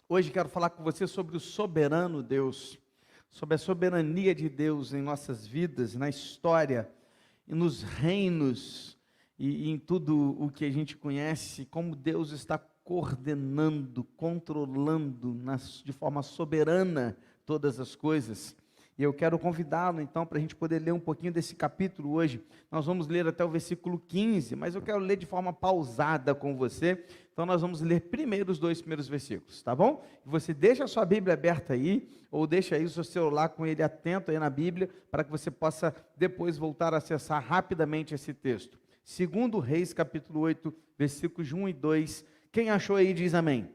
Hoje quero falar com você sobre o soberano Deus, sobre a soberania de Deus em nossas vidas, na história, e nos reinos e em tudo o que a gente conhece, como Deus está coordenando, controlando de forma soberana todas as coisas. E eu quero convidá-lo então para a gente poder ler um pouquinho desse capítulo hoje. Nós vamos ler até o versículo 15, mas eu quero ler de forma pausada com você. Então nós vamos ler primeiro os dois primeiros versículos, tá bom? Você deixa a sua Bíblia aberta aí, ou deixa aí o seu celular com ele atento aí na Bíblia, para que você possa depois voltar a acessar rapidamente esse texto. Segundo Reis, capítulo 8, versículos 1 e 2. Quem achou aí diz amém.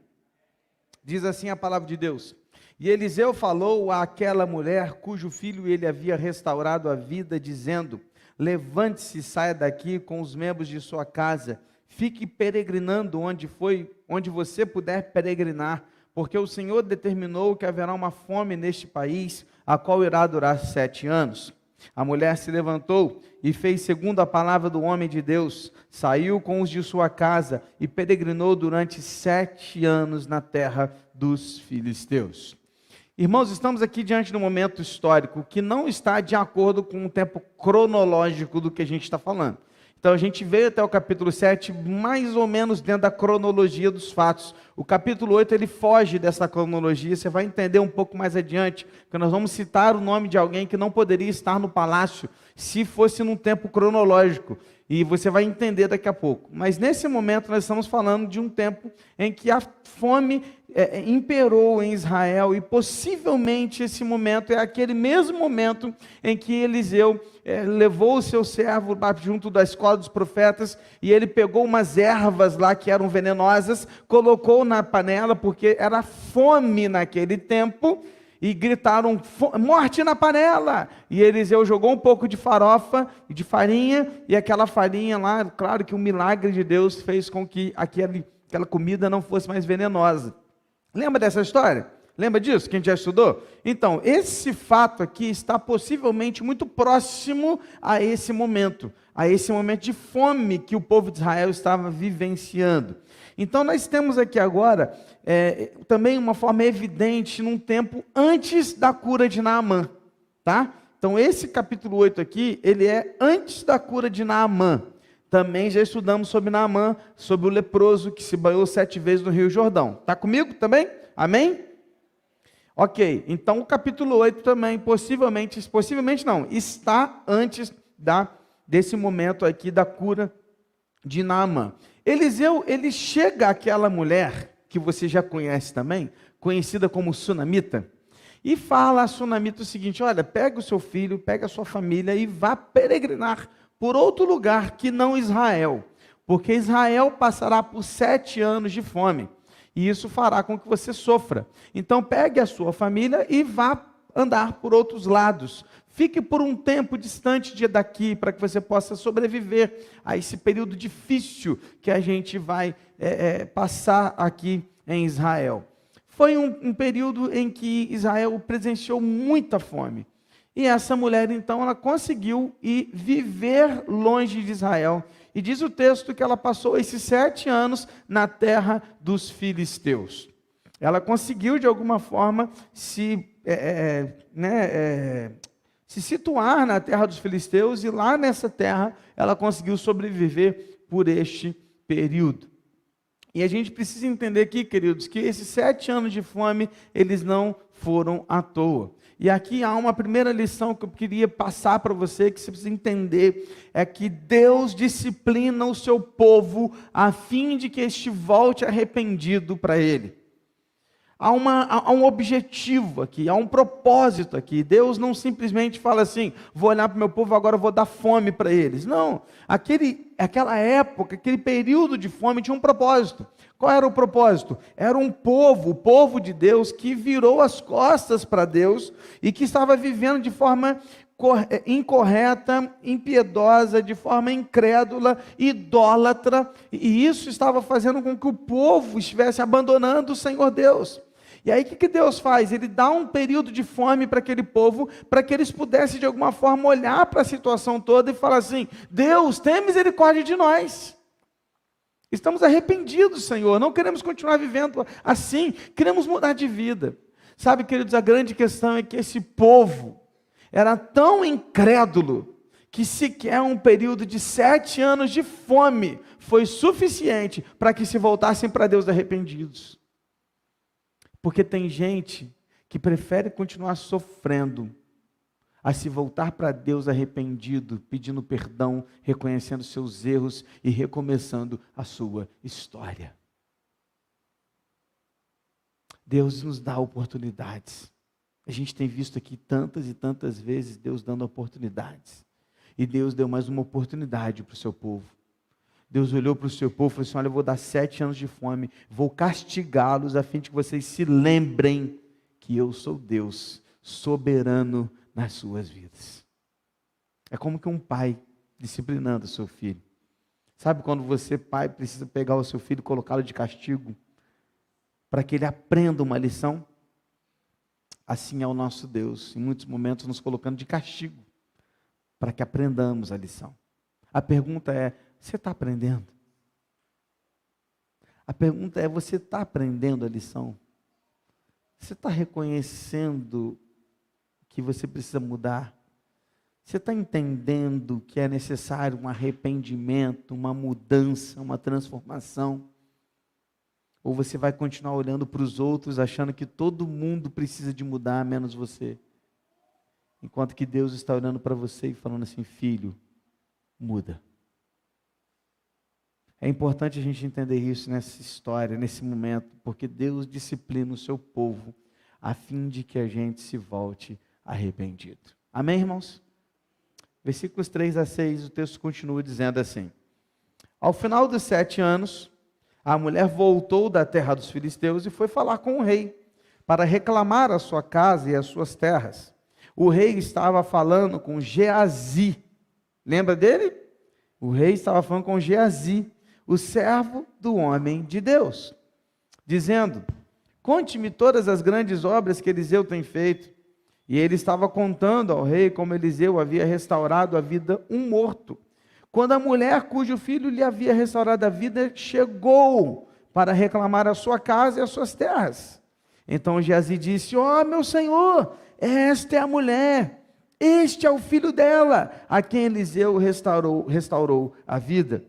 Diz assim a palavra de Deus: E Eliseu falou àquela mulher, cujo filho ele havia restaurado a vida, dizendo: Levante-se e saia daqui com os membros de sua casa, fique peregrinando onde você puder peregrinar, porque o Senhor determinou que haverá uma fome neste país, a qual irá durar 7 anos. A mulher se levantou e fez segundo a palavra do homem de Deus, saiu com os de sua casa e peregrinou durante 7 anos na terra dos filisteus. Irmãos, estamos aqui diante de um momento histórico que não está de acordo com o tempo cronológico do que a gente está falando. Então a gente veio até o capítulo 7 mais ou menos dentro da cronologia dos fatos. O capítulo 8 ele foge dessa cronologia, você vai entender um pouco mais adiante, que nós vamos citar o nome de alguém que não poderia estar no palácio se fosse num tempo cronológico. E você vai entender daqui a pouco. Mas nesse momento nós estamos falando de um tempo em que a fome imperou em Israel, e possivelmente esse momento é aquele mesmo momento em que Eliseu levou o seu servo junto da escola dos profetas, e ele pegou umas ervas lá que eram venenosas, colocou na panela, porque era fome naquele tempo, e gritaram: morte na panela! E Eliseu jogou um pouco de farofa e de farinha, e aquela farinha lá, claro que o milagre de Deus fez com que aquela comida não fosse mais venenosa. Lembra dessa história? Lembra disso, que a gente já estudou? Então, esse fato aqui está possivelmente muito próximo a esse momento de fome que o povo de Israel estava vivenciando. Então, nós temos aqui agora também uma forma evidente num tempo antes da cura de Naamã, tá? Então, esse capítulo 8 aqui, ele é antes da cura de Naamã. Também já estudamos sobre Naamã, sobre o leproso que se banhou 7 vezes no Rio Jordão. Está comigo também? Amém? Ok, então o capítulo 8 também, possivelmente não, está antes desse momento aqui da cura de Naamã. Eliseu, ele chega àquela mulher, que você já conhece também, conhecida como Sunamita, e fala a Sunamita o seguinte: olha, pega o seu filho, pega a sua família e vá peregrinar por outro lugar que não Israel, porque Israel passará por 7 anos de fome, e isso fará com que você sofra. Então pegue a sua família e vá andar por outros lados, fique por um tempo distante daqui, para que você possa sobreviver a esse período difícil que a gente vai passar aqui em Israel. Foi um período em que Israel presenciou muita fome. E essa mulher, então, ela conseguiu ir viver longe de Israel. E diz o texto que ela passou esses 7 anos na terra dos filisteus. Ela conseguiu, de alguma forma, se situar na terra dos filisteus, e lá nessa terra ela conseguiu sobreviver por este período. E a gente precisa entender aqui, queridos, que esses 7 anos de fome, eles não foram à toa. E aqui há uma primeira lição que eu queria passar para você, que você precisa entender, é que Deus disciplina o seu povo a fim de que este volte arrependido para Ele. Há um objetivo aqui, há um propósito aqui. Deus não simplesmente fala assim: vou olhar para o meu povo, agora vou dar fome para eles. Não, aquela época, aquele período de fome tinha um propósito. Qual era o propósito? Era o povo de Deus, que virou as costas para Deus e que estava vivendo de forma incorreta, impiedosa, de forma incrédula, idólatra, e isso estava fazendo com que o povo estivesse abandonando o Senhor Deus. E aí o que Deus faz? Ele dá um período de fome para aquele povo, para que eles pudessem de alguma forma olhar para a situação toda e falar assim: Deus, tem misericórdia de nós. Estamos arrependidos, Senhor, não queremos continuar vivendo assim, queremos mudar de vida. Sabe, queridos, a grande questão é que esse povo era tão incrédulo, que sequer um período de 7 anos de fome foi suficiente para que se voltassem para Deus arrependidos. Porque tem gente que prefere continuar sofrendo a se voltar para Deus arrependido, pedindo perdão, reconhecendo seus erros e recomeçando a sua história. Deus nos dá oportunidades. A gente tem visto aqui tantas e tantas vezes Deus dando oportunidades. E Deus deu mais uma oportunidade para o seu povo. Deus olhou para o seu povo e falou assim: olha, eu vou dar 7 anos de fome, vou castigá-los a fim de que vocês se lembrem que eu sou Deus, soberano nas suas vidas. É como que um pai disciplinando o seu filho. Sabe quando você, pai, precisa pegar o seu filho e colocá-lo de castigo para que ele aprenda uma lição? Assim é o nosso Deus, em muitos momentos nos colocando de castigo para que aprendamos a lição. A pergunta é: você está aprendendo? A pergunta é: você está aprendendo a lição? Você está reconhecendo que você precisa mudar? Você está entendendo que é necessário um arrependimento, uma mudança, uma transformação? Ou você vai continuar olhando para os outros, achando que todo mundo precisa de mudar, menos você? Enquanto que Deus está olhando para você e falando assim: filho, muda. É importante a gente entender isso nessa história, nesse momento, porque Deus disciplina o seu povo, a fim de que a gente se volte arrependido. Amém, irmãos? Versículos 3 a 6, o texto continua dizendo assim: ao final dos 7 anos, a mulher voltou da terra dos filisteus e foi falar com o rei, para reclamar a sua casa e as suas terras. O rei estava falando com Geazi. Lembra dele? O rei estava falando com Geazi, o servo do homem de Deus, dizendo: conte-me todas as grandes obras que Eliseu tem feito. E ele estava contando ao rei como Eliseu havia restaurado a vida um morto. Quando a mulher cujo filho lhe havia restaurado a vida chegou para reclamar a sua casa e as suas terras. Então Geazi disse: ó, meu senhor, esta é a mulher, este é o filho dela, a quem Eliseu restaurou a vida.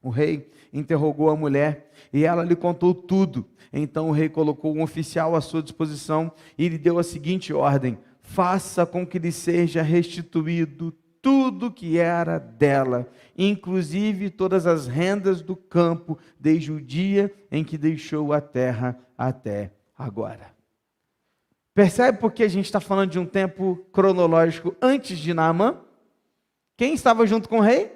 O rei interrogou a mulher e ela lhe contou tudo. Então o rei colocou um oficial à sua disposição e lhe deu a seguinte ordem: faça com que lhe seja restituído tudo que era dela, inclusive todas as rendas do campo, desde o dia em que deixou a terra até agora. Percebe por que a gente está falando de um tempo cronológico antes de Naamã? Quem estava junto com o rei?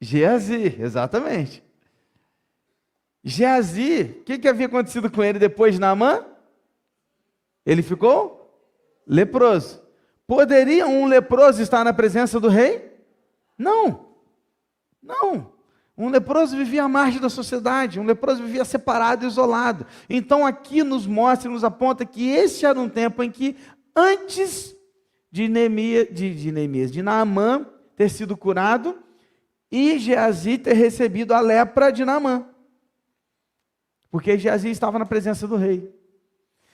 Geazi, exatamente. Geazi, o que havia acontecido com ele depois de Naamã? Ele ficou leproso. Poderia um leproso estar na presença do rei? Não, não. Um leproso vivia à margem da sociedade, um leproso vivia separado, isolado. Então aqui nos mostra, nos aponta que esse era um tempo em que, antes de Naamã ter sido curado, e Geazi ter recebido a lepra de Naamã. Porque Geazi estava na presença do rei.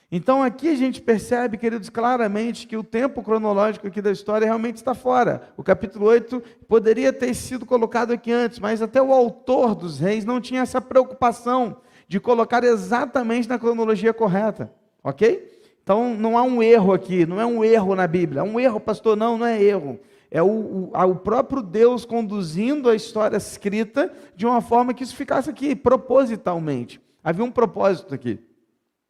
Então aqui a gente percebe, queridos, claramente que o tempo cronológico aqui da história realmente está fora. O capítulo 8 poderia ter sido colocado aqui antes, mas até o autor dos reis não tinha essa preocupação de colocar exatamente na cronologia correta, ok? Então não há um erro aqui, não é um erro na Bíblia. É um erro, pastor? Não, não é erro. É o próprio Deus conduzindo a história escrita de uma forma que isso ficasse aqui, propositalmente. Havia um propósito aqui.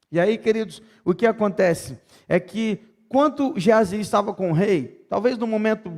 E aí, queridos, o que acontece é que, quando Geazi estava com o rei, talvez num momento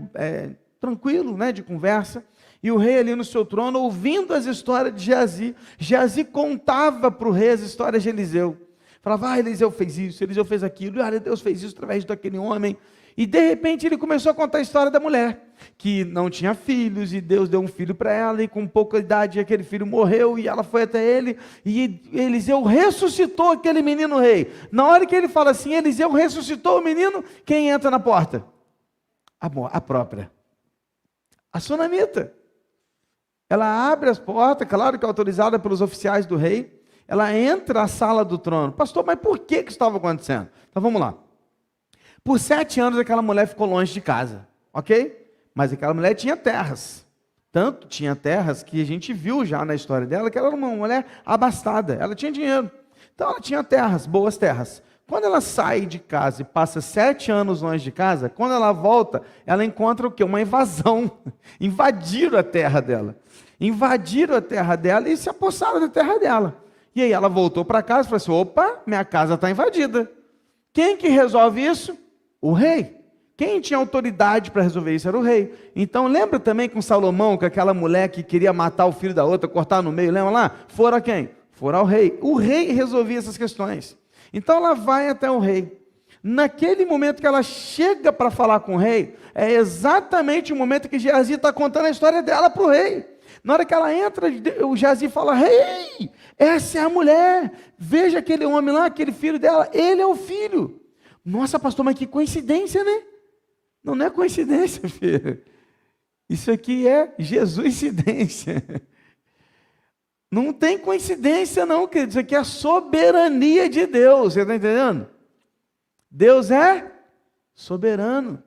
tranquilo, né, de conversa, e o rei ali no seu trono, ouvindo as histórias de Geazi, Geazi contava para o rei as histórias de Eliseu. Falava: Eliseu fez isso, Eliseu fez aquilo, olha, Deus fez isso através daquele homem. E de repente ele começou a contar a história da mulher, que não tinha filhos, e Deus deu um filho para ela, e com pouca idade aquele filho morreu, e ela foi até ele, e Eliseu ressuscitou aquele menino rei. Na hora que ele fala assim, Eliseu ressuscitou o menino, quem entra na porta? A própria, a sunamita. Ela abre as portas, claro que é autorizada pelos oficiais do rei. Ela entra à sala do trono. Pastor, mas por que isso estava acontecendo? Então vamos lá. Por 7 anos aquela mulher ficou longe de casa, ok? Mas aquela mulher tinha terras. Tanto tinha terras que a gente viu já na história dela que ela era uma mulher abastada. Ela tinha dinheiro. Então ela tinha terras, boas terras. Quando ela sai de casa e passa 7 anos longe de casa, quando ela volta, ela encontra o quê? Uma invasão. Invadiram a terra dela. Invadiram a terra dela e se apossaram da terra dela. E aí ela voltou para casa e falou assim, opa, minha casa está invadida. Quem que resolve isso? O rei. Quem tinha autoridade para resolver isso era o rei. Então lembra também com Salomão, que aquela mulher que queria matar o filho da outra, cortar no meio, lembra lá? Foram a quem? Foram ao rei. O rei resolvia essas questões. Então ela vai até o rei. Naquele momento que ela chega para falar com o rei, é exatamente o momento que Geazi está contando a história dela para o rei. Na hora que ela entra, o Geazi fala, rei, essa é a mulher, veja aquele homem lá, aquele filho dela, ele é o filho. Nossa, pastor, mas que coincidência, né? Não é coincidência, filho. Isso aqui é Jesuicidência. Não tem coincidência não, querido. Isso aqui é a soberania de Deus, você está entendendo? Deus é soberano.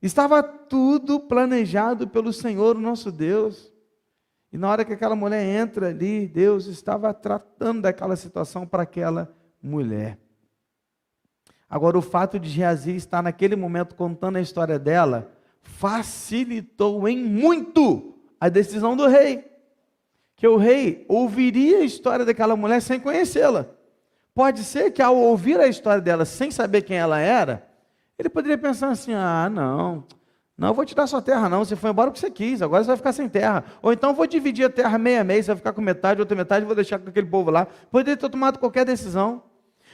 Estava tudo planejado pelo Senhor, nosso Deus. E na hora que aquela mulher entra ali, Deus estava tratando daquela situação para aquela mulher. Agora, o fato de Geazi estar naquele momento contando a história dela, facilitou em muito a decisão do rei. Que o rei ouviria a história daquela mulher sem conhecê-la. Pode ser que ao ouvir a história dela sem saber quem ela era, ele poderia pensar assim, não eu vou te dar sua terra não, você foi embora porque você quis, agora você vai ficar sem terra. Ou então eu vou dividir a terra meio a meio, você vai ficar com metade, outra metade, eu vou deixar com aquele povo lá. Poderia ter tomado qualquer decisão.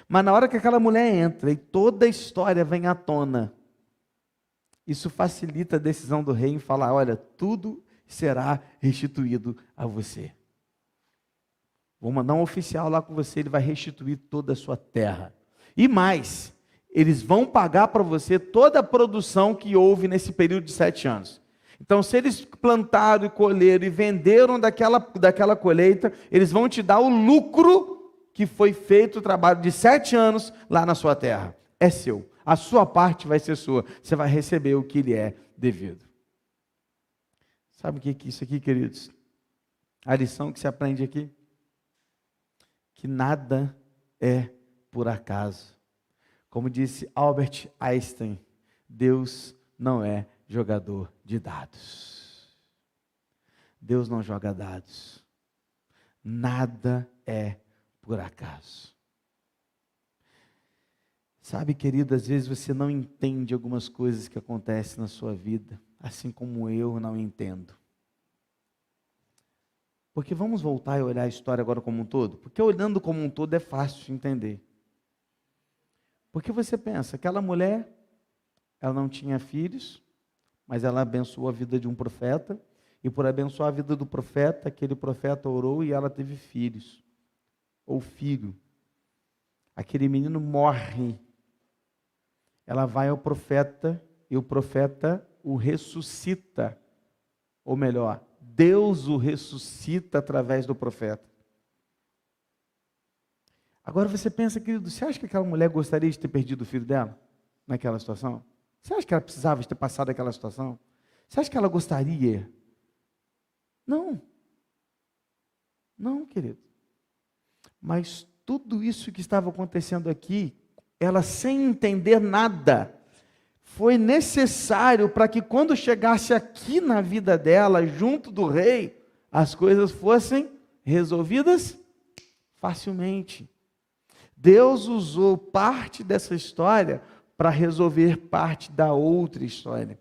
Mas na hora que aquela mulher entra e toda a história vem à tona, isso facilita a decisão do rei em falar, olha, tudo será restituído a você. Vou mandar um oficial lá com você, ele vai restituir toda a sua terra. E mais, eles vão pagar para você toda a produção que houve nesse período de 7 anos. Então, se eles plantaram e colheram e venderam daquela colheita, eles vão te dar o lucro que foi feito o trabalho de 7 anos lá na sua terra. É seu. A sua parte vai ser sua. Você vai receber o que lhe é devido. Sabe o que é isso aqui, queridos? A lição que se aprende aqui? Que nada é por acaso. Como disse Albert Einstein, Deus não é jogador de dados. Deus não joga dados. Nada é por acaso. Sabe, querido, às vezes você não entende algumas coisas que acontecem na sua vida, assim como eu não entendo. Porque vamos voltar e olhar a história agora como um todo? Porque olhando como um todo é fácil de entender. Porque você pensa, aquela mulher, ela não tinha filhos, mas ela abençoou a vida de um profeta, e por abençoar a vida do profeta, aquele profeta orou e ela teve filhos. Ou filho. Aquele menino morre. Ela vai ao profeta, e o profeta o ressuscita. Ou melhor, Deus o ressuscita através do profeta. Agora você pensa, querido, você acha que aquela mulher gostaria de ter perdido o filho dela? Naquela situação? Você acha que ela precisava de ter passado aquela situação? Você acha que ela gostaria? Não. Não, querido. Mas tudo isso que estava acontecendo aqui, ela sem entender nada, foi necessário para que quando chegasse aqui na vida dela, junto do rei, as coisas fossem resolvidas facilmente. Deus usou parte dessa história para resolver parte da outra história.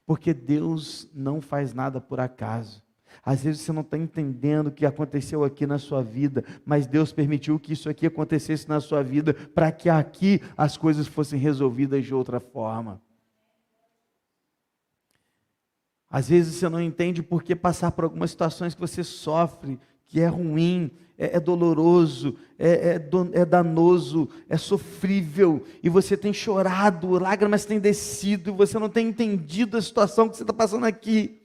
Porque Deus não faz nada por acaso. Às vezes você não está entendendo o que aconteceu aqui na sua vida, mas Deus permitiu que isso aqui acontecesse na sua vida, para que aqui as coisas fossem resolvidas de outra forma. Às vezes você não entende por que passar por algumas situações que você sofre, que é ruim, é doloroso, é danoso, é sofrível, e você tem chorado, lágrimas têm descido, e você não tem entendido a situação que você está passando aqui.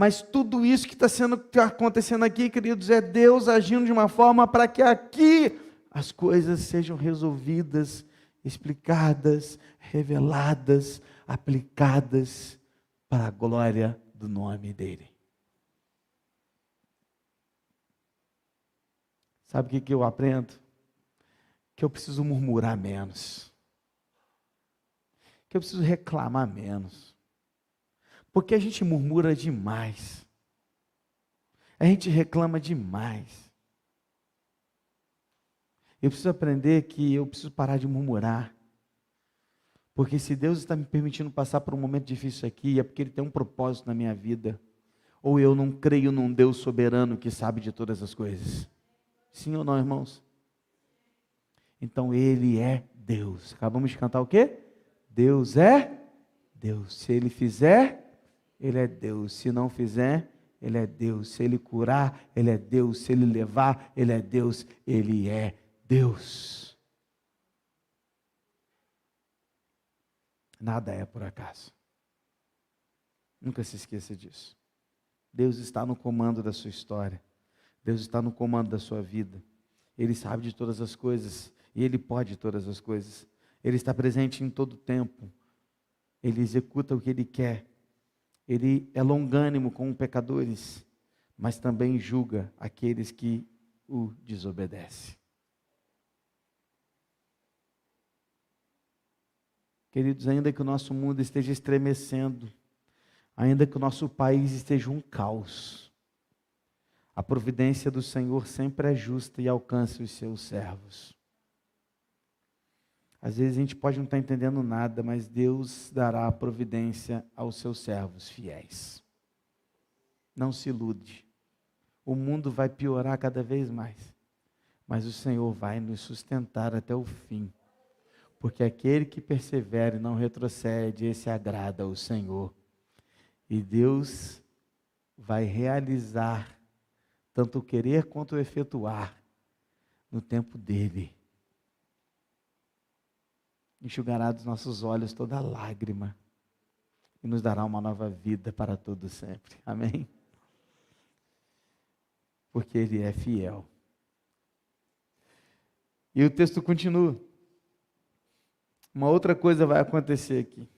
Mas tudo isso que está acontecendo aqui, queridos, é Deus agindo de uma forma para que aqui as coisas sejam resolvidas, explicadas, reveladas, aplicadas para a glória do nome dele. Sabe o que eu aprendo? Que eu preciso murmurar menos. Que eu preciso reclamar menos. Porque a gente murmura demais. A gente reclama demais. Eu preciso aprender que eu preciso parar de murmurar. Porque se Deus está me permitindo passar por um momento difícil aqui, é porque Ele tem um propósito na minha vida. Ou eu não creio num Deus soberano que sabe de todas as coisas. Sim ou não, irmãos? Então Ele é Deus. Acabamos de cantar o quê? Deus é Deus. Se Ele fizer, Ele é Deus. Se não fizer, Ele é Deus. Se Ele curar, Ele é Deus. Se Ele levar, Ele é Deus. Ele é Deus. Nada é por acaso. Nunca se esqueça disso. Deus está no comando da sua história. Deus está no comando da sua vida. Ele sabe de todas as coisas. E Ele pode todas as coisas. Ele está presente em todo o tempo. Ele executa o que Ele quer. Ele é longânimo com pecadores, mas também julga aqueles que o desobedecem. Queridos, ainda que o nosso mundo esteja estremecendo, ainda que o nosso país esteja um caos, a providência do Senhor sempre é justa e alcança os seus servos. Às vezes a gente pode não estar entendendo nada, mas Deus dará a providência aos seus servos fiéis. Não se ilude. O mundo vai piorar cada vez mais, mas o Senhor vai nos sustentar até o fim. Porque aquele que persevera e não retrocede, esse agrada ao Senhor. E Deus vai realizar tanto o querer quanto o efetuar no tempo dele. Enxugará dos nossos olhos toda lágrima e nos dará uma nova vida para todo sempre. Amém? Porque Ele é fiel. E o texto continua. Uma outra coisa vai acontecer aqui.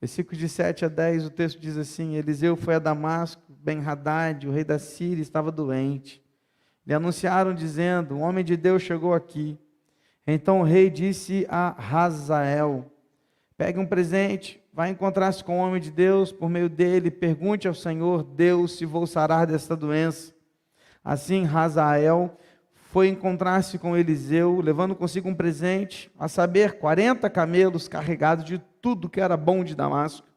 Versículos de 7 a 10, o texto diz assim: Eliseu foi a Damasco, Ben-Hadad, o rei da Síria, estava doente. Lhe anunciaram dizendo: um homem de Deus chegou aqui. Então o rei disse a Hazael: pegue um presente, vá encontrar-se com o homem de Deus, por meio dele, pergunte ao Senhor Deus se vou sarar desta doença. Assim Hazael foi encontrar-se com Eliseu, levando consigo um presente, a saber, 40 camelos carregados de tudo que era bom de Damasco.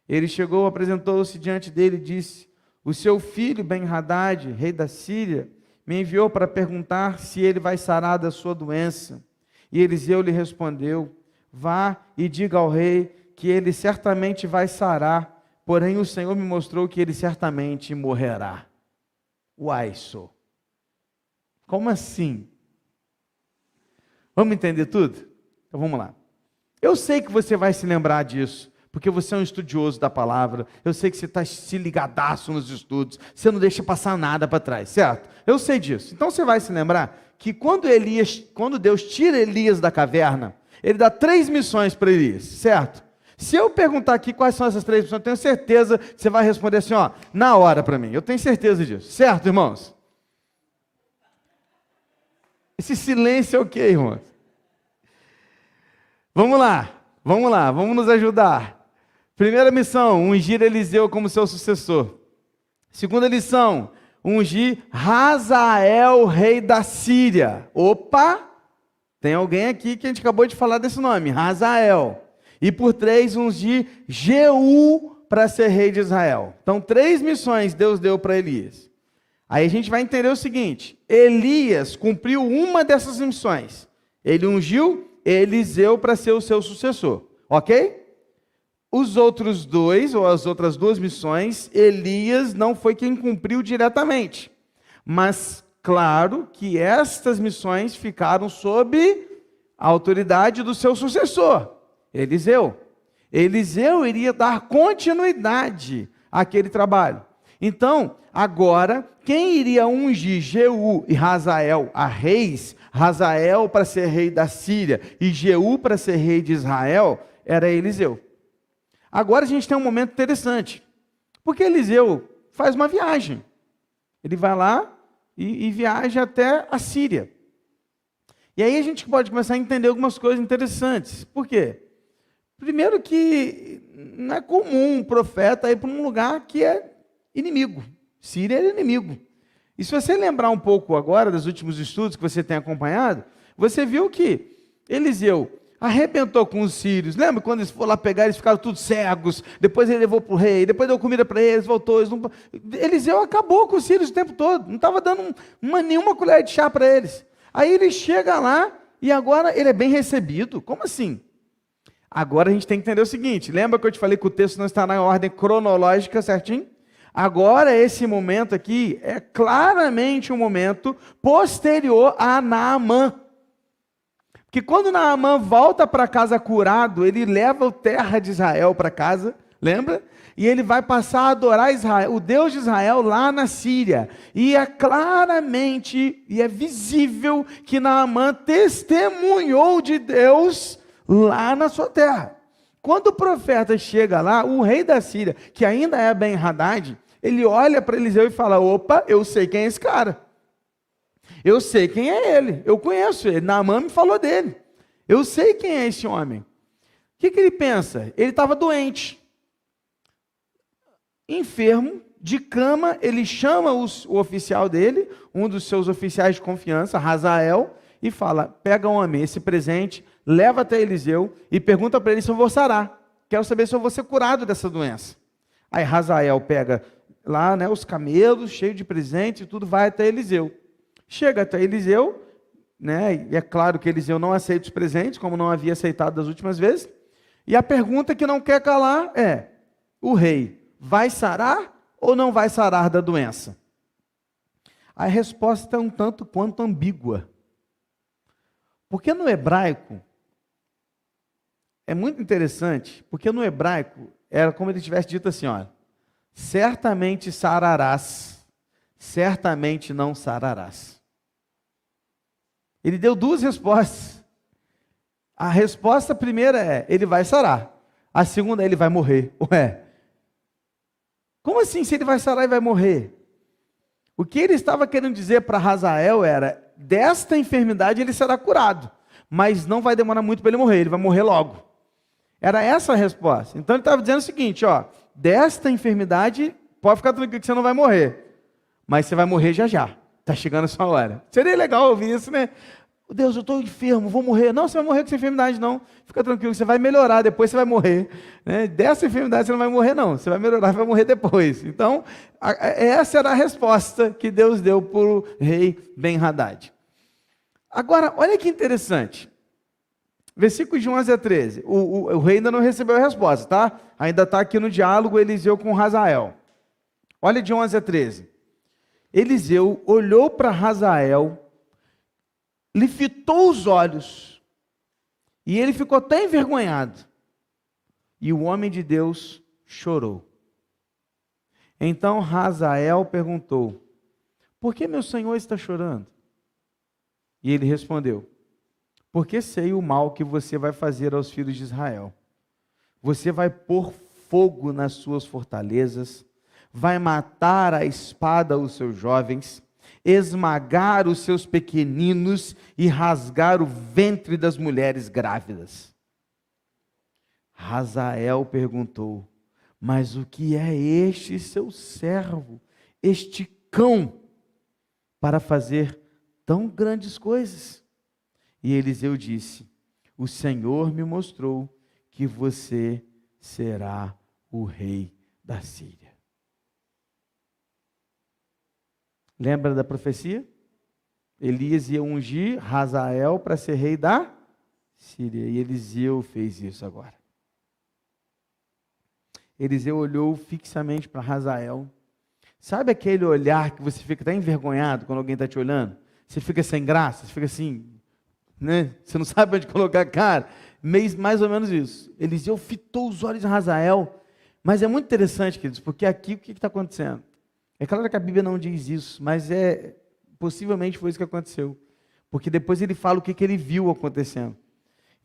Ele chegou, apresentou-se diante dele e disse: o seu filho Ben-Hadad, rei da Síria, me enviou para perguntar se ele vai sarar da sua doença. E Eliseu lhe respondeu: vá e diga ao rei que ele certamente vai sarar, porém o Senhor me mostrou que ele certamente morrerá. Uai, só. Como assim? Vamos entender tudo? Então vamos lá. Eu sei que você vai se lembrar disso, porque você é um estudioso da palavra. Eu sei que você está se ligadaço nos estudos. Você não deixa passar nada para trás, certo? Eu sei disso. Então você vai se lembrar que quando Deus tira Elias da caverna, Ele dá 3 missões para Elias, certo? Se eu perguntar aqui quais são essas 3 missões, eu tenho certeza que você vai responder assim, ó, na hora para mim. Eu tenho certeza disso, certo, irmãos? Esse silêncio é o quê, irmãos? Vamos lá, vamos nos ajudar. Primeira missão, ungir Eliseu como seu sucessor. Segunda lição, ungir Hazael, rei da Síria. Opa, tem alguém aqui que a gente acabou de falar desse nome, Hazael. E por 3, ungir Jeú para ser rei de Israel. Então 3 missões Deus deu para Elias. Aí a gente vai entender o seguinte: Elias cumpriu uma dessas missões. Ele ungiu Eliseu para ser o seu sucessor, ok? Os outros 2, ou as outras 2 missões, Elias não foi quem cumpriu diretamente. Mas, claro que estas missões ficaram sob a autoridade do seu sucessor, Eliseu. Eliseu iria dar continuidade aquele trabalho. Então, agora, quem iria ungir Jeú e Hazael a reis, Hazael para ser rei da Síria e Jeú para ser rei de Israel, era Eliseu. Agora a gente tem um momento interessante, porque Eliseu faz uma viagem. Ele vai lá e viaja até a Síria. E aí a gente pode começar a entender algumas coisas interessantes. Por quê? Primeiro que não é comum um profeta ir para um lugar que é inimigo. Síria é inimigo. E se você lembrar um pouco agora dos últimos estudos que você tem acompanhado, você viu que Eliseu arrebentou com os sírios. Lembra quando eles foram lá pegar, eles ficaram todos cegos, depois ele levou para o rei, depois deu comida para eles, voltou. Eliseu acabou com os sírios o tempo todo, não estava dando nenhuma colher de chá para eles. Aí ele chega lá e agora ele é bem recebido. Como assim? Agora a gente tem que entender o seguinte, lembra que eu te falei que o texto não está na ordem cronológica certinho? Agora esse momento aqui é claramente um momento posterior a Naamã. Porque quando Naamã volta para casa curado, ele leva o terra de Israel para casa, lembra? E ele vai passar a adorar Israel, o Deus de Israel lá na Síria. E é claramente, e é visível que Naamã testemunhou de Deus lá na sua terra. Quando o profeta chega lá, o rei da Síria, que ainda é Ben-Hadad, ele olha para Eliseu e fala, opa, eu sei quem é esse cara. Eu sei quem é ele, eu conheço ele, Naamã me falou dele. Eu sei quem é esse homem. O que ele pensa? Ele estava doente, enfermo, de cama, ele chama o oficial dele, um dos seus oficiais de confiança, Hazael, e fala, pega homem, esse presente, leva até Eliseu e pergunta para ele se eu vou sarar. Quero saber se eu vou ser curado dessa doença. Aí Hazael pega lá, né, os camelos, cheio de presente e tudo, vai até Eliseu. Chega até Eliseu, né, e é claro que Eliseu não aceita os presentes, como não havia aceitado das últimas vezes. E a pergunta que não quer calar é, o rei vai sarar ou não vai sarar da doença? A resposta é um tanto quanto ambígua. Porque no hebraico, é muito interessante, porque no hebraico, era como ele tivesse dito assim, olha, certamente sararás, certamente não sararás. Ele deu duas respostas. A resposta primeira é, ele vai sarar. A segunda é, ele vai morrer. Ué, como assim se ele vai sarar e vai morrer? O que ele estava querendo dizer para Hazael era, desta enfermidade ele será curado, mas não vai demorar muito para ele morrer, ele vai morrer logo. Era essa a resposta. Então ele estava dizendo o seguinte, ó, desta enfermidade, pode ficar tranquilo que você não vai morrer, mas você vai morrer já já, está chegando a sua hora. Seria legal ouvir isso, né? Deus, eu estou enfermo, vou morrer. Não, você vai morrer com essa enfermidade não, fica tranquilo, você vai melhorar, depois você vai morrer. Né? Dessa enfermidade você não vai morrer não, você vai melhorar, vai morrer depois. Então, essa era a resposta que Deus deu para o rei Ben-Hadad. Agora, olha que interessante. Versículos de 11 a 13. O rei ainda não recebeu a resposta, tá? Ainda está aqui no diálogo Eliseu com Hazael. Olha de 11 a 13. Eliseu olhou para Hazael, lhe fitou os olhos, e ele ficou até envergonhado. E o homem de Deus chorou. Então Hazael perguntou, por que meu senhor está chorando? E ele respondeu, porque sei o mal que você vai fazer aos filhos de Israel. Você vai pôr fogo nas suas fortalezas, vai matar à espada os seus jovens, esmagar os seus pequeninos e rasgar o ventre das mulheres grávidas. Hazael perguntou, mas o que é este seu servo, este cão, para fazer tão grandes coisas? E Eliseu disse, o Senhor me mostrou que você será o rei da Síria. Lembra da profecia? Elias ia ungir Hazael para ser rei da Síria. E Eliseu fez isso agora. Eliseu olhou fixamente para Hazael. Sabe aquele olhar que você fica até envergonhado quando alguém está te olhando? Você fica sem graça, você fica assim, né? Você não sabe onde colocar a cara. Mais ou menos isso. Eliseu fitou os olhos de Hazael, Mas é muito interessante, queridos, porque aqui o que está acontecendo? É claro que a Bíblia não diz isso, mas possivelmente foi isso que aconteceu. Porque depois ele fala o que ele viu acontecendo.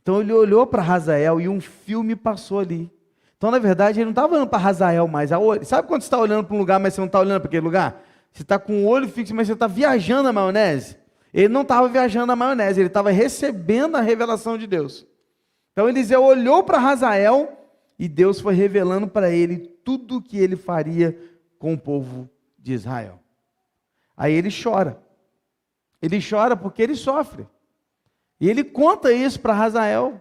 Então ele olhou para Hazael e um filme passou ali. Então, na verdade, ele não estava olhando para Hazael mais. Sabe quando você está olhando para um lugar, mas você não está olhando para aquele lugar? Você está com o olho fixo, mas você está viajando na maionese. Ele não estava viajando na maionese, ele estava recebendo a revelação de Deus. Então Eliseu olhou para Hazael e Deus foi revelando para ele tudo o que ele faria com o povo de Israel. Aí ele chora. Ele chora porque ele sofre. E ele conta isso para Hazael.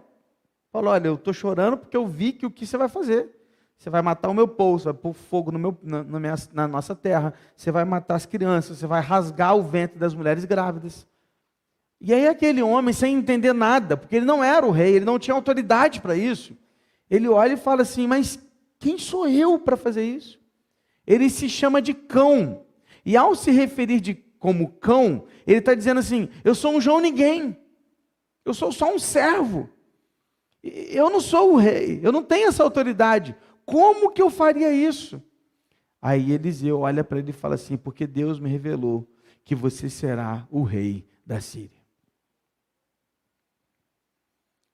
Falou, olha, eu estou chorando porque eu vi que o que você vai fazer? Você vai matar o meu povo, você vai pôr fogo na nossa terra, você vai matar as crianças, você vai rasgar o ventre das mulheres grávidas. E aí aquele homem, sem entender nada, porque ele não era o rei, ele não tinha autoridade para isso, ele olha e fala assim, mas quem sou eu para fazer isso? Ele se chama de cão, e ao se referir como cão, ele está dizendo assim, eu sou um João ninguém, eu sou só um servo, eu não sou o rei, eu não tenho essa autoridade, como que eu faria isso? Aí Eliseu olha para ele e fala assim, porque Deus me revelou que você será o rei da Síria.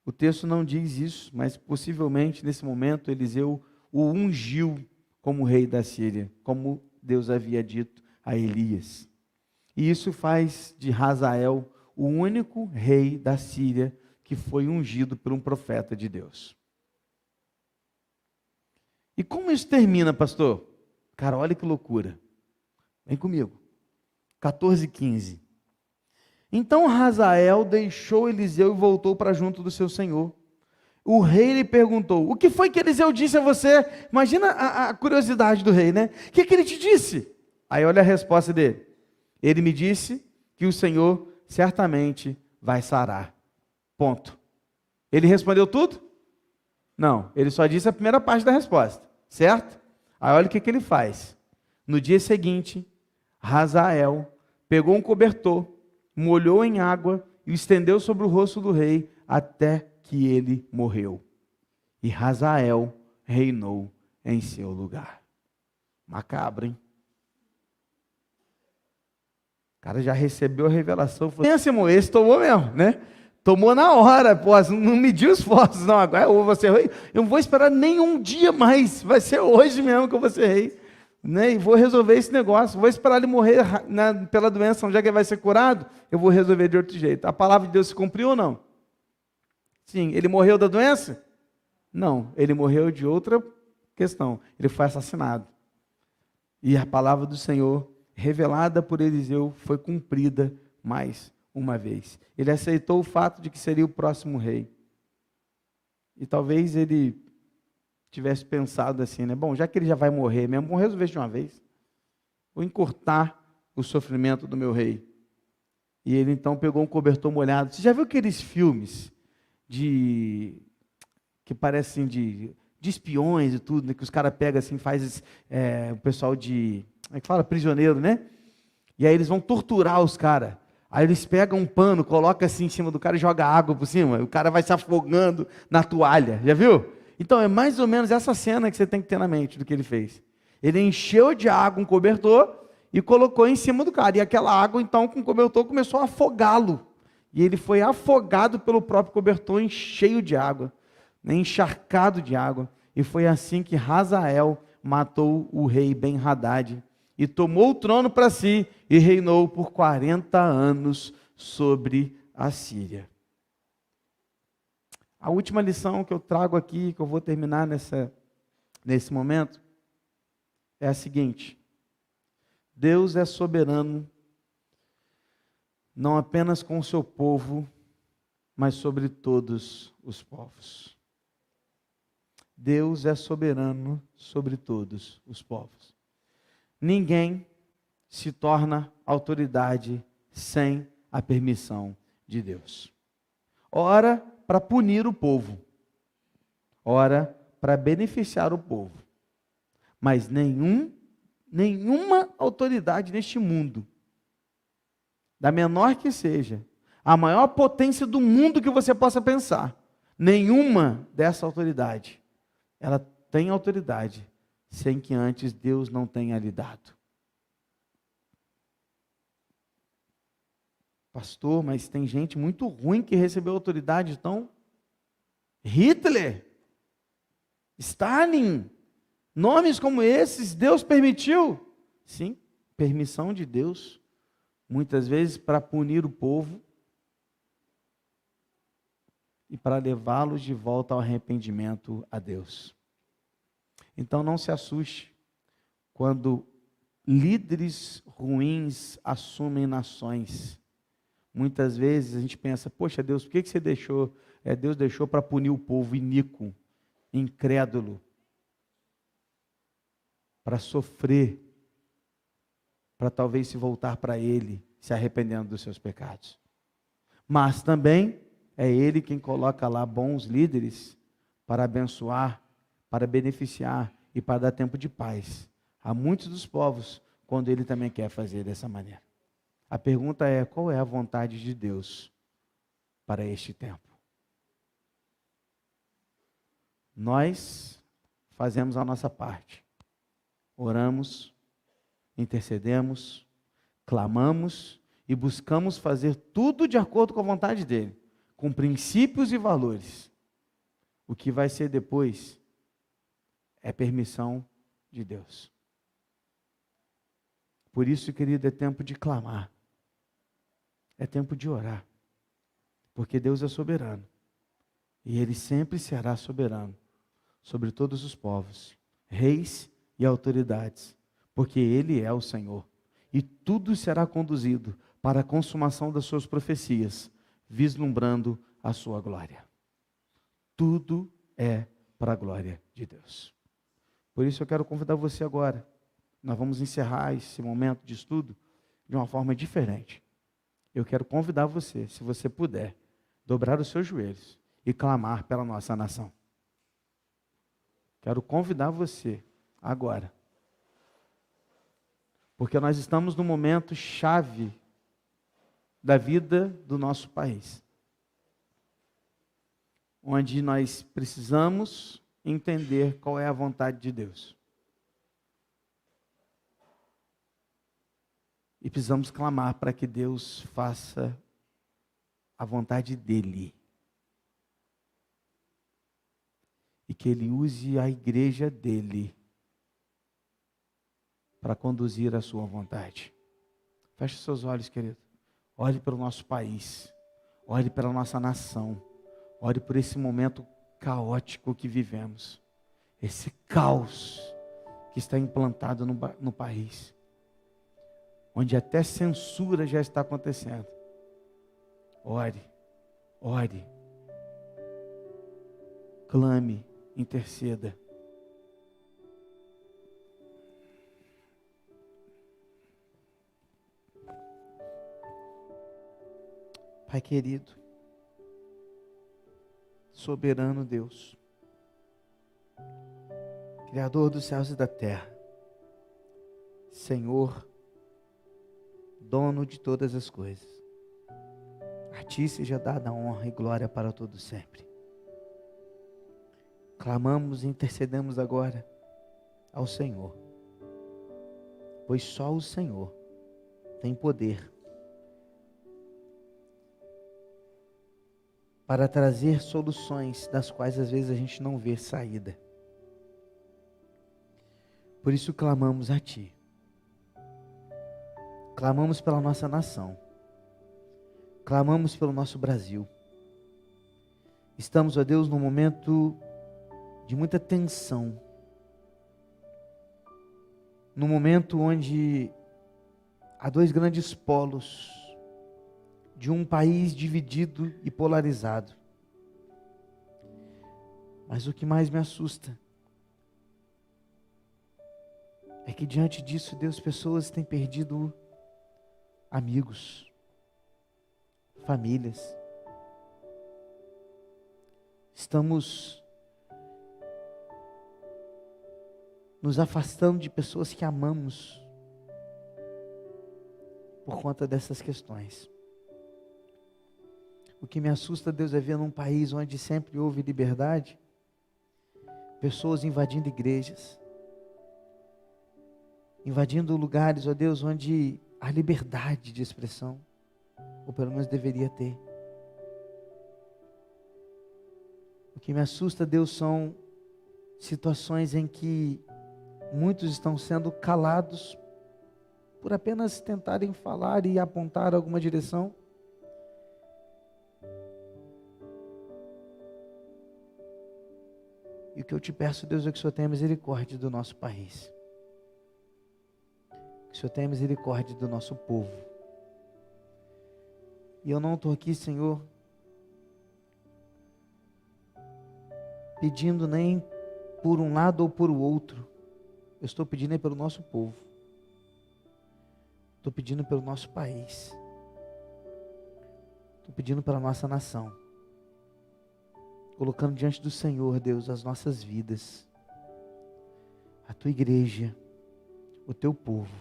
O texto não diz isso, mas possivelmente nesse momento Eliseu o ungiu como rei da Síria, como Deus havia dito a Elias. E isso faz de Hazael o único rei da Síria que foi ungido por um profeta de Deus. E como isso termina, pastor? Cara, olha que loucura. Vem comigo. 14:15. Então Hazael deixou Eliseu e voltou para junto do seu senhor. O rei lhe perguntou, o que foi que Eliseu disse a você? Imagina a curiosidade do rei, né? O que ele te disse? Aí olha a resposta dele. Ele me disse que o Senhor certamente vai sarar. Ponto. Ele respondeu tudo? Não, ele só disse a primeira parte da resposta, certo? Aí olha o que ele faz. No dia seguinte, Hazael pegou um cobertor, molhou em água e o estendeu sobre o rosto do rei até que ele morreu. E Hazael reinou em seu lugar. Macabro, hein? O cara já recebeu a revelação. Falou, irmão, esse tomou mesmo, né? Tomou na hora, pô, não mediu esforços, não. Agora eu vou ser rei. Eu não vou esperar nenhum dia mais. Vai ser hoje mesmo que eu vou ser rei. Né? E vou resolver esse negócio. Vou esperar ele morrer pela doença, já que ele vai ser curado, eu vou resolver de outro jeito. A palavra de Deus se cumpriu ou não? Sim. Ele morreu da doença? Não. Ele morreu de outra questão. Ele foi assassinado. E a palavra do Senhor, revelada por Eliseu, foi cumprida mais uma vez. Ele aceitou o fato de que seria o próximo rei. E talvez ele tivesse pensado assim, né? Bom, já que ele já vai morrer mesmo, vamos resolver isso de uma vez. Vou encurtar o sofrimento do meu rei. E ele então pegou um cobertor molhado. Você já viu aqueles filmes que parecem de espiões e tudo, né? Que os caras pegam assim, faz o pessoal como é que fala? Prisioneiro, né? E aí eles vão torturar os caras. Aí eles pegam um pano, colocam assim em cima do cara e jogam água por cima. O cara vai se afogando na toalha. Já viu? Então é mais ou menos essa cena que você tem que ter na mente do que ele fez. Ele encheu de água um cobertor e colocou em cima do cara. E aquela água, então, com o cobertor, começou a afogá-lo. E ele foi afogado pelo próprio cobertor, cheio de água, né, encharcado de água. E foi assim que Hazael matou o rei Ben-Hadad e tomou o trono para si e reinou por 40 anos sobre a Síria. A última lição que eu trago aqui, que eu vou terminar nesse momento, é a seguinte: Deus é soberano, não apenas com o seu povo, mas sobre todos os povos. Deus é soberano sobre todos os povos. Ninguém se torna autoridade sem a permissão de Deus. Ora, para punir o povo, ora, para beneficiar o povo. Mas nenhuma autoridade neste mundo, da menor que seja, a maior potência do mundo que você possa pensar, nenhuma dessa autoridade, ela tem autoridade sem que antes Deus não tenha lhe dado. Pastor, mas tem gente muito ruim que recebeu autoridade, então Hitler, Stalin, nomes como esses, Deus permitiu? Sim, permissão de Deus, muitas vezes para punir o povo e para levá-los de volta ao arrependimento a Deus. Então não se assuste quando líderes ruins assumem nações. Muitas vezes a gente pensa, poxa Deus, por que você deixou? Deus deixou para punir o povo iníquo, incrédulo, para sofrer, para talvez se voltar para Ele, se arrependendo dos seus pecados. Mas também é Ele quem coloca lá bons líderes para abençoar, para beneficiar e para dar tempo de paz a muitos dos povos, quando Ele também quer fazer dessa maneira. A pergunta é, qual é a vontade de Deus para este tempo? Nós fazemos a nossa parte. Oramos, intercedemos, clamamos e buscamos fazer tudo de acordo com a vontade dEle, com princípios e valores. O que vai ser depois é permissão de Deus. Por isso, querido, é tempo de clamar. É tempo de orar, porque Deus é soberano, e Ele sempre será soberano sobre todos os povos, reis e autoridades, porque Ele é o Senhor, e tudo será conduzido para a consumação das suas profecias, vislumbrando a sua glória. Tudo é para a glória de Deus. Por isso eu quero convidar você agora, nós vamos encerrar esse momento de estudo de uma forma diferente. Eu quero convidar você, se você puder, dobrar os seus joelhos e clamar pela nossa nação. Quero convidar você agora, porque nós estamos num momento chave da vida do nosso país, onde nós precisamos entender qual é a vontade de Deus. E precisamos clamar para que Deus faça a vontade dEle. E que Ele use a igreja dEle para conduzir a sua vontade. Feche seus olhos, querido. Olhe para o nosso país. Olhe pela nossa nação. Olhe por esse momento caótico que vivemos. Esse caos que está implantado no país, onde até censura já está acontecendo. Ore, ore, clame, interceda. Pai querido, soberano Deus, Criador dos céus e da terra, Senhor, dono de todas as coisas, a Ti seja dada honra e glória para todo sempre. Clamamos e intercedemos agora ao Senhor, pois só o Senhor tem poder para trazer soluções das quais às vezes a gente não vê saída. Por isso clamamos a Ti. Clamamos pela nossa nação. Clamamos pelo nosso Brasil. Estamos, ó Deus, num momento de muita tensão. Num momento onde há dois grandes polos de um país dividido e polarizado. Mas o que mais me assusta é que diante disso, Deus, pessoas têm perdido amigos, famílias. Estamos nos afastando de pessoas que amamos por conta dessas questões. O que me assusta, Deus, é ver num país onde sempre houve liberdade, pessoas invadindo igrejas, invadindo lugares, ó Deus, onde há liberdade de expressão, ou pelo menos deveria ter. O que me assusta, Deus, são situações em que muitos estão sendo calados por apenas tentarem falar e apontar alguma direção. E o que eu te peço, Deus, é que o Senhor tenha misericórdia do nosso país. Que o Senhor tenha misericórdia do nosso povo. E eu não estou aqui, Senhor, pedindo nem por um lado ou por o outro. Eu estou pedindo pelo nosso povo. Estou pedindo pelo nosso país. Estou pedindo pela nossa nação. Colocando diante do Senhor, Deus, as nossas vidas, a tua igreja, o teu povo.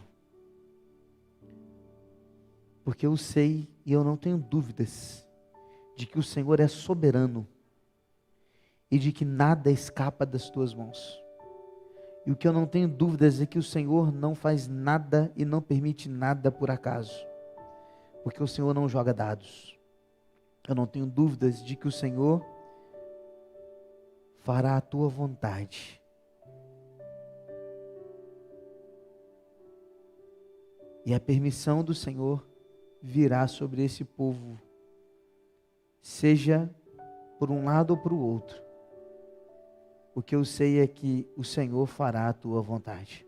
Porque eu sei e eu não tenho dúvidas de que o Senhor é soberano e de que nada escapa das tuas mãos. E o que eu não tenho dúvidas é que o Senhor não faz nada e não permite nada por acaso. Porque o Senhor não joga dados. Eu não tenho dúvidas de que o Senhor fará a tua vontade. E a permissão do Senhor virá sobre esse povo, seja por um lado ou por outro. O que eu sei é que o Senhor fará a tua vontade.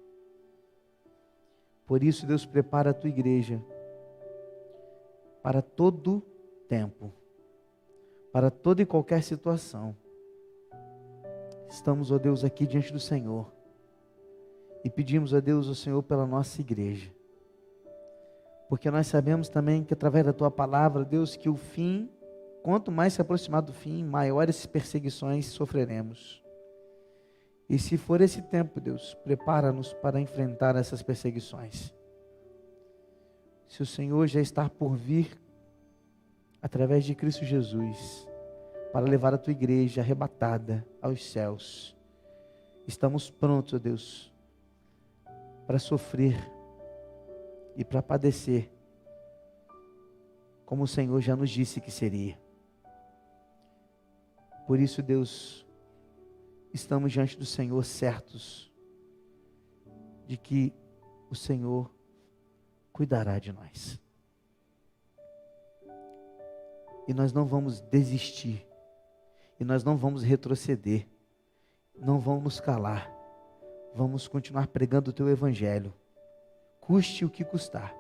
Por isso, Deus, prepara a tua igreja para todo tempo, para toda e qualquer situação. Estamos, ó Deus, aqui diante do Senhor e pedimos, ó Deus, ao Senhor, pela nossa igreja. Porque nós sabemos também que através da tua palavra, Deus, que o fim, quanto mais se aproximar do fim, maiores perseguições sofreremos. E se for esse tempo, Deus, prepara-nos para enfrentar essas perseguições. Se o Senhor já está por vir, através de Cristo Jesus, para levar a tua igreja arrebatada aos céus, estamos prontos, ó Deus, para sofrer e para padecer, como o Senhor já nos disse que seria. Por isso, Deus, estamos diante do Senhor certos de que o Senhor cuidará de nós. E nós não vamos desistir, e nós não vamos retroceder, não vamos nos calar, vamos continuar pregando o teu evangelho, custe o que custar.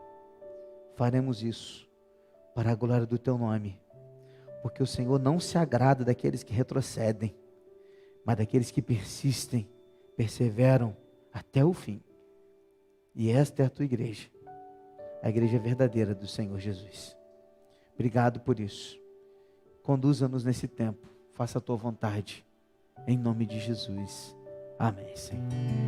Faremos isso para a glória do teu nome, porque o Senhor não se agrada daqueles que retrocedem, mas daqueles que persistem, perseveram até o fim. E esta é a tua igreja, a igreja verdadeira do Senhor Jesus. Obrigado por isso. Conduza-nos nesse tempo, faça a tua vontade, em nome de Jesus. Amém, Senhor.